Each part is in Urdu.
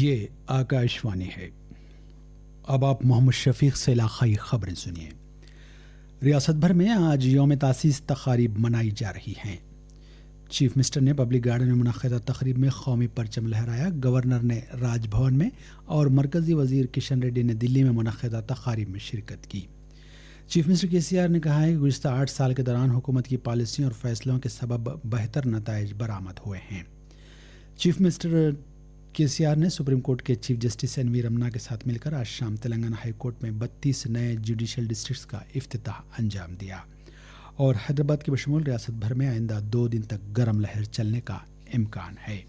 یہ آکاشوانی ہے۔ اب آپ محمد شفیق سے علاقائی خبریں سنیے۔ ریاست بھر میں آج یوم تاسیس تقاریب منائی جا رہی ہیں۔ چیف منسٹر نے پبلک گارڈن میں منعقدہ تقریب میں قومی پرچم لہرایا۔ گورنر نے راج بھون میں اور مرکزی وزیر کشن ریڈی نے دلی میں منعقدہ تقاریب میں شرکت کی۔ چیف منسٹر KCR نے کہا ہے کہ گزشتہ 8 سال کے دوران حکومت کی پالیسیوں اور فیصلوں کے سبب بہتر نتائج برآمد ہوئے ہیں۔ چیف منسٹر KCR نے سپریم کورٹ کے چیف جسٹس NV رمنا کے ساتھ مل کر آج شام تلنگانہ ہائی کورٹ میں 32 نئے جوڈیشل ڈسٹرکٹس کا افتتاح انجام دیا اور حیدرآباد کے بشمول ریاست بھر میں آئندہ 2 دن تک گرم لہر چلنے کا امکان ہے۔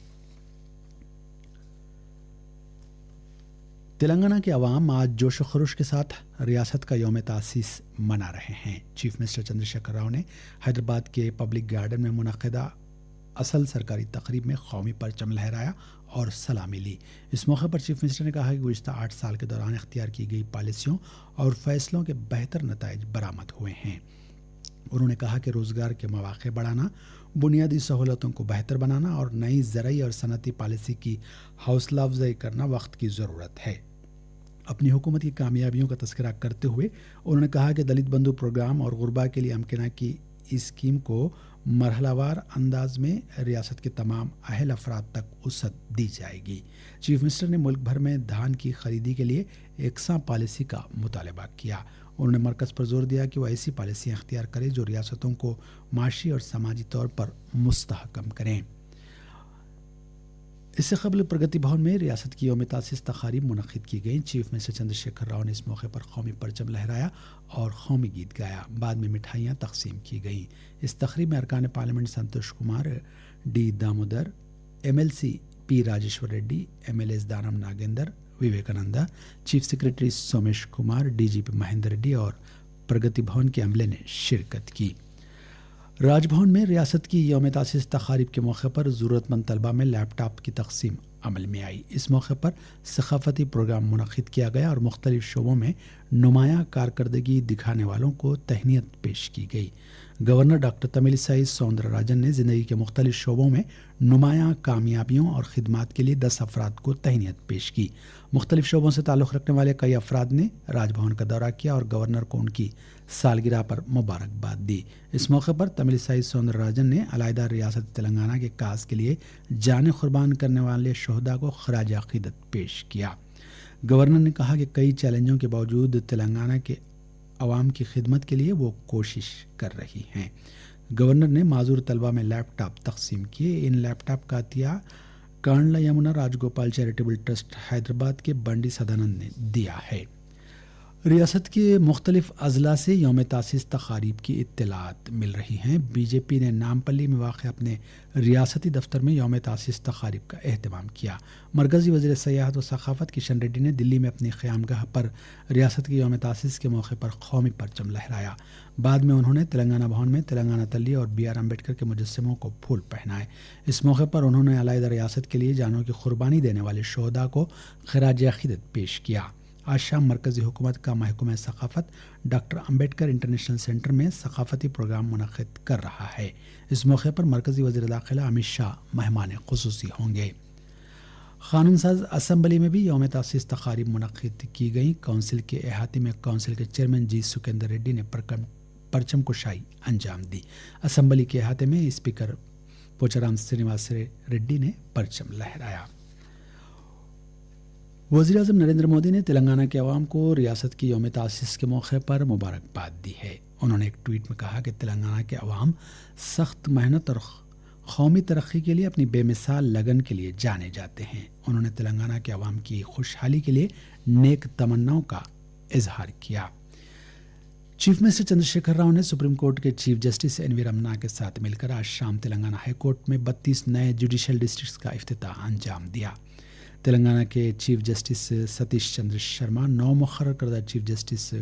تلنگانہ کے عوام آج جوش و خروش کے ساتھ ریاست کا یوم تاسیس منا رہے ہیں۔ چیف منسٹر چندرشیکھر راؤ نے حیدرآباد کے پبلک گارڈن میں منعقدہ اصل سرکاری تقریب میں قومی پرچم لہرایا اور سلامی لی۔ اس موقع پر چیف منسٹر نے کہا کہ گزشتہ 8 سال کے دوران اختیار کی گئی پالیسیوں اور فیصلوں کے بہتر نتائج برآمد ہوئے ہیں۔ انہوں نے کہا کہ روزگار کے مواقع بڑھانا، بنیادی سہولتوں کو بہتر بنانا اور نئی زرعی اور صنعتی پالیسی کی حوصلہ افزائی کرنا وقت کی ضرورت ہے۔ اپنی حکومت کی کامیابیوں کا تذکرہ کرتے ہوئے انہوں نے کہا کہ دلت بندھو پروگرام اور غربا کے لیے امکنہ کی اسکیم کو مرحلہ وار انداز میں ریاست کے تمام اہل افراد تک وسعت دی جائے گی۔ چیف منسٹر نے ملک بھر میں دھان کی خریدی کے لیے یکساں پالیسی کا مطالبہ کیا۔ انہوں نے مرکز پر زور دیا کہ وہ ایسی پالیسیاں اختیار کرے جو ریاستوں کو معاشی اور سماجی طور پر مستحکم کریں۔ اس سے قبل پرگتی بھون میں ریاست کی یوم تاسیس تقاریب منعقد کی گئیں۔ چیف منسٹر چندرشیکھر راؤ نے اس موقع پر قومی پرچم لہرایا اور قومی گیت گایا۔ بعد میں مٹھائیاں تقسیم کی گئیں۔ اس تقریب میں ارکان parliament Santosh Kumar D Damodar, MLC P Rajeshwar Reddy, MLAs Danam Nagender, Vivekananda, chief secretary Somesh Kumar, DGP Mahender Reddy اور پرگتی بھون کے عملے نے شرکت کی۔ راج بھون میں ریاست کی یوم تاسیس تقاریب کے موقع پر ضرورت مند طلباء میں لیپ ٹاپ کی تقسیم عمل میں آئی۔ اس موقع پر ثقافتی پروگرام منعقد کیا گیا اور مختلف شعبوں میں نمایاں کارکردگی دکھانے والوں کو تہنیت پیش کی گئی۔ گورنر ڈاکٹر تملسائی سوندر راجن نے زندگی کے مختلف شعبوں میں نمایاں کامیابیوں اور خدمات کے لیے 10 افراد کو تہنیت پیش کی۔ مختلف شعبوں سے تعلق رکھنے والے کئی افراد نے راج بھون کا دورہ کیا اور گورنر کو ان کی سالگرہ پر مبارکباد دی۔ اس موقع پر تملسائی سوندر راجن نے علیحدہ ریاست تلنگانہ کے کاز کے لیے جانیں قربان کرنے والے شہداء کو خراج عقیدت پیش کیا۔ گورنر نے کہا کہ کئی چیلنجوں کے باوجود تلنگانہ کے عوام کی خدمت کے لیے وہ کوشش کر رہی ہیں۔ گورنر نے معذور طلباء میں لیپ ٹاپ تقسیم کیے۔ ان لیپ ٹاپ کا عطیہ کانڈلا یمنا راج گوپال چیریٹیبل ٹرسٹ حیدرآباد کے بنڈی سدانند نے دیا ہے۔ ریاست کے مختلف اضلاع سے یوم تاسیس تقاریب کی اطلاعات مل رہی ہیں۔ BJP نے نامپلی میں واقع اپنے ریاستی دفتر میں یوم تاسیس تقاریب کا اہتمام کیا۔ مرکزی وزیر سیاحت و ثقافت کشن ریڈی نے دلی میں اپنی قیامگاہ پر ریاست کے یوم تاسیس کے موقع پر قومی پرچم لہرایا۔ بعد میں انہوں نے تلنگانہ بھون میں تلنگانہ تلی اور BR امبیڈکر کے مجسموں کو پھول پہنائے۔ اس موقع پر انہوں نے علیحدہ ریاست کے لیے جانوں کی قربانی دینے والے شہداء کو خراج عقیدت پیش کیا۔ آج شام مرکزی حکومت کا محکمہ ثقافت ڈاکٹر امبیڈکر انٹرنیشنل سینٹر میں ثقافتی پروگرام منعقد کر رہا ہے۔ اس موقع پر مرکزی وزیر داخلہ امت شاہ مہمان خصوصی ہوں گے۔ قانون ساز اسمبلی میں بھی یوم تاسیس تقاریب منعقد کی گئیں۔ کونسل کے احاطے میں کونسل کے چیئرمین G سکھیندر ریڈی نے پرچم کشائی انجام دی۔ اسمبلی کے احاطے میں اسپیکر پوچارام سرینواس ریڈی نے پرچم لہرایا۔ وزیر اعظم نریندر مودی نے تلنگانہ کے عوام کو ریاست کی یوم تاسیس کے موقع پر مبارکباد دی ہے۔ انہوں نے ایک ٹویٹ میں کہا کہ تلنگانہ کے عوام سخت محنت اور قومی ترقی کے لیے اپنی بے مثال لگن کے لیے جانے جاتے ہیں۔ انہوں نے تلنگانہ کے عوام کی خوشحالی کے لیے نیک تمناؤں کا اظہار کیا۔ چیف منسٹر چندرشیکھر راؤ نے سپریم کورٹ کے چیف جسٹس NV رمنا کے ساتھ مل کر آج شام تلنگانہ ہائی کورٹ میں 32 نئے جوڈیشل ڈسٹرکٹس کا افتتاح انجام دیا۔ تلنگانہ کے چیف جسٹس ستیش چندر شرما، نو مقرر کردہ چیف جسٹس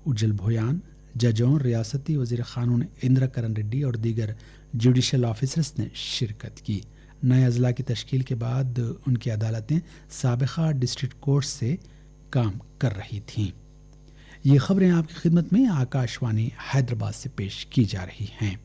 اجل بھویان، ججوں، ریاستی وزیر قانون اندرا کرن ریڈی اور دیگر جوڈیشل آفیسرز نے شرکت کی۔ نئے اضلاع کی تشکیل کے بعد ان کی عدالتیں سابقہ ڈسٹرکٹ کورٹ سے کام کر رہی تھیں۔ یہ خبریں آپ کی خدمت میں آکاشوانی حیدرآباد سے پیش کی جا رہی ہیں۔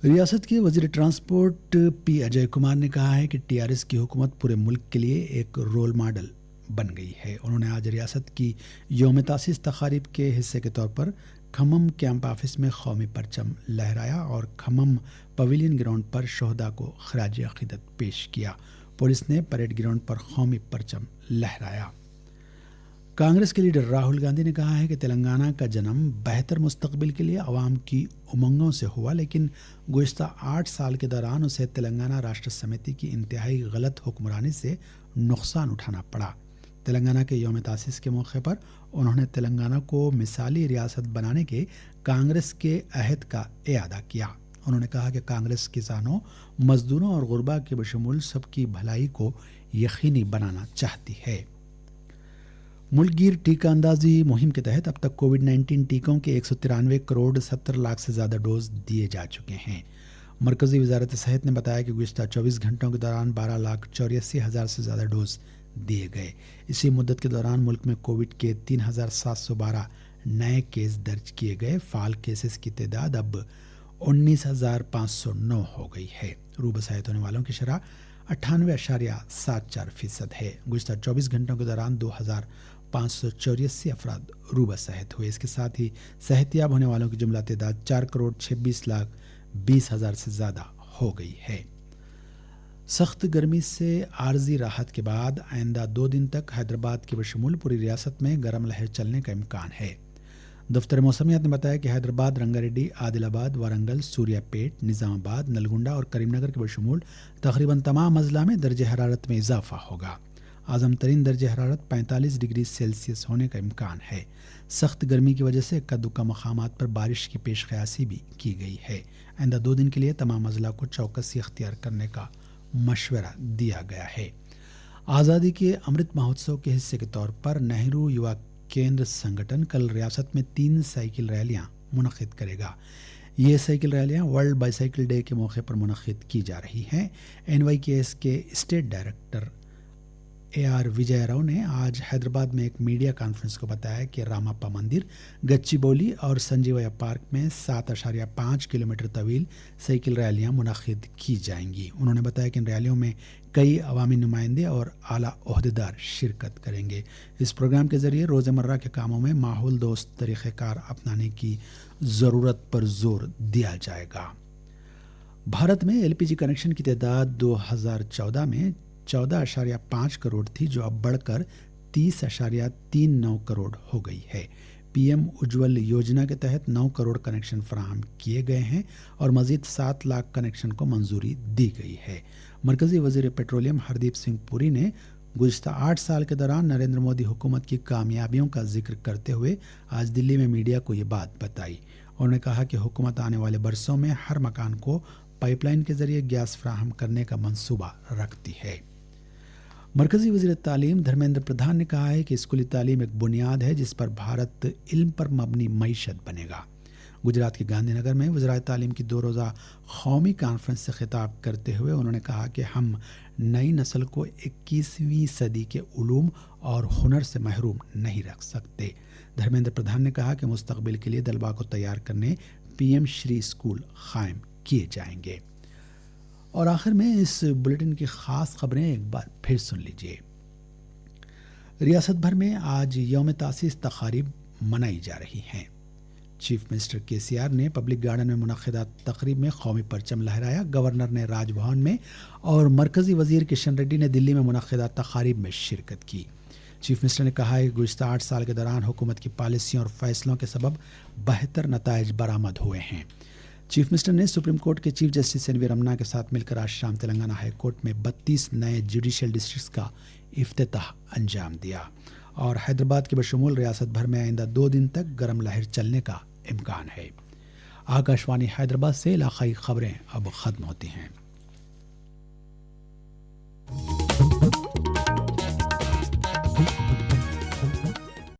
ریاست کے وزیر ٹرانسپورٹ پی اجے کمار نے کہا ہے کہ TRS کی حکومت پورے ملک کے لیے ایک رول ماڈل بن گئی ہے۔ انہوں نے آج ریاست کی یوم تاسیس تقاریب کے حصے کے طور پر کھمم کیمپ آفس میں قومی پرچم لہرایا اور کھمم پویلین گراؤنڈ پر شہداء کو خراج عقیدت پیش کیا۔ پولیس نے پریڈ گراؤنڈ پر قومی پرچم لہرایا۔ کانگریس کے لیڈر راہل گاندھی نے کہا ہے کہ تلنگانہ کا جنم بہتر مستقبل کے لیے عوام کی امنگوں سے ہوا، لیکن گزشتہ 8 سال کے دوران اسے تلنگانہ راشٹر سمیتی کی انتہائی غلط حکمرانی سے نقصان اٹھانا پڑا۔ تلنگانہ کے یوم تاسیس کے موقع پر انہوں نے تلنگانہ کو مثالی ریاست بنانے کے کانگریس کے عہد کا اعادہ کیا۔ انہوں نے کہا کہ کانگریس کسانوں، مزدوروں اور غربا کے بشمول سب کی بھلائی کو یقینی بنانا چاہتی ہے۔ ملک گیر ٹیکہ اندازی مہم کے تحت اب تک کووڈ-19 ٹیکوں کے 193 کروڑ 70 لاکھ سے زیادہ ڈوز دیے جا چکے ہیں۔ مرکزی وزارت صحت نے بتایا کہ گزشتہ 24 گھنٹوں کے دوران 12,84,000 سے زیادہ ڈوز دیے گئے۔ اسی مدت کے دوران ملک میں کووڈ کے 3,712 نئے کیس درج کیے گئے۔ فعال کیسز کی تعداد اب 19,509 ہو گئی ہے۔ روبہ صحت ہونے والوں کی شرح 98.74% ہے۔ گزشتہ 24 گھنٹوں کے دوران 2,584 افراد روبہ صحت ہوئے۔ اس کے ساتھ ہی صحت یاب ہونے والوں کی جملہ تعداد 4,26,20,000 سے زیادہ ہو گئی ہے۔ سخت گرمی سے عارضی راحت کے بعد آئندہ 2 دن تک حیدرآباد کے بشمول پوری ریاست میں گرم لہر چلنے کا امکان ہے۔ دفتر موسمیات نے بتایا کہ حیدرآباد، رنگا ریڈی، عادل آباد، وارنگل، سوریا پیٹ، نظام آباد، نلگنڈا اور کریم نگر کے بشمول تقریباً تمام اضلاع میں درجہ حرارت میں اضافہ ہوگا۔ اعظم ترین درجہ حرارت 45 ڈگری سیلسیس ہونے کا امکان ہے۔ سخت گرمی کی وجہ سے اکا دکا مقامات پر بارش کی پیش قیاسی بھی کی گئی ہے۔ آئندہ 2 دن کے لیے تمام اضلاع کو چوکسی اختیار کرنے کا مشورہ دیا گیا ہے۔ آزادی کے امرت مہوتسو کے حصے کے طور پر نہرو یوا کیندر سنگٹھن کل ریاست میں 3 سائیکل ریلیاں منعقد کرے گا۔ یہ سائیکل ریلیاں ورلڈ بائی سائیکل ڈے کے موقع پر منعقد کی جا رہی ہیں۔ NYKS کے اسٹیٹ ڈائریکٹر AR وجے راؤ نے آج حیدرآباد میں ایک میڈیا کانفرنس کو بتایا کہ راماپا مندر، گچی بولی اور سنجیویا پارک میں 7.5 کلومیٹر طویل سائیکل ریلیاں منعقد کی جائیں گی۔ انہوں نے بتایا کہ ان ریلیوں میں کئی عوامی نمائندے اور اعلیٰ عہدیدار شرکت کریں گے۔ اس پروگرام کے ذریعے روزمرہ کے کاموں میں ماحول دوست طریقہ کار اپنانے کی ضرورت پر زور دیا جائے گا۔ بھارت میں LPG کنیکشن کی تعداد 2014 میں 14.5 کروڑ تھی، جو اب بڑھ کر 30.39 کروڑ ہو گئی ہے۔ PM اجول یوجنا کے تحت 9 کروڑ کنیکشن فراہم کیے گئے ہیں اور مزید 7 لاکھ کنیکشن کو منظوری دی گئی ہے۔ مرکزی وزیر پیٹرولیم ہردیپ سنگھ پوری نے گزشتہ 8 سال کے دوران نریندر مودی حکومت کی کامیابیوں کا ذکر کرتے ہوئے آج دلی میں میڈیا کو یہ بات بتائی۔ انہوں نے کہا کہ حکومت آنے والے برسوں میں ہر مکان کو پائپ لائن کے ذریعے گیس فراہم کرنے کا منصوبہ رکھتی ہے۔ مرکزی وزیر تعلیم دھرمیندر پردھان نے کہا ہے کہ اسکولی تعلیم ایک بنیاد ہے جس پر بھارت علم پر مبنی معیشت بنے گا۔ گجرات کے گاندھی نگر میں وزرائے تعلیم کی 2 روزہ قومی کانفرنس سے خطاب کرتے ہوئے انہوں نے کہا کہ ہم نئی نسل کو 21ویں صدی کے علوم اور ہنر سے محروم نہیں رکھ سکتے۔ دھرمیندر پردھان نے کہا کہ مستقبل کے لیے طلباء کو تیار کرنے PM شری اسکول قائم کیے جائیں گے۔ اور آخر میں اس بلیٹن کی خاص خبریں ایک بار پھر سن لیجیے۔ ریاست بھر میں آج یوم تاسیس تقاریب منائی جا رہی ہیں۔ چیف منسٹر KCR نے پبلک گارڈن میں منعقدہ تقریب میں قومی پرچم لہرایا۔ گورنر نے راج بھون میں اور مرکزی وزیر کشن ریڈی نے دلی میں منعقدہ تقاریب میں شرکت کی۔ چیف منسٹر نے کہا ہے کہ گزشتہ 8 سال کے دوران حکومت کی پالیسیوں اور فیصلوں کے سبب بہتر نتائج برآمد ہوئے ہیں۔ چیف منسٹر نے سپریم کورٹ کے چیف جسٹس NV رمنا کے ساتھ مل کر آج شام تلنگانہ ہائی کورٹ میں 32 نئے جوڈیشل ڈسٹرکٹس کا افتتاح انجام دیا۔ اور حیدرآباد کے بشمول ریاست بھر میں آئندہ 2 دن تک گرم لہر چلنے کا امکان ہے۔ آکاشوانی حیدرآباد سے علاقائی خبریں اب ختم ہوتی ہیں۔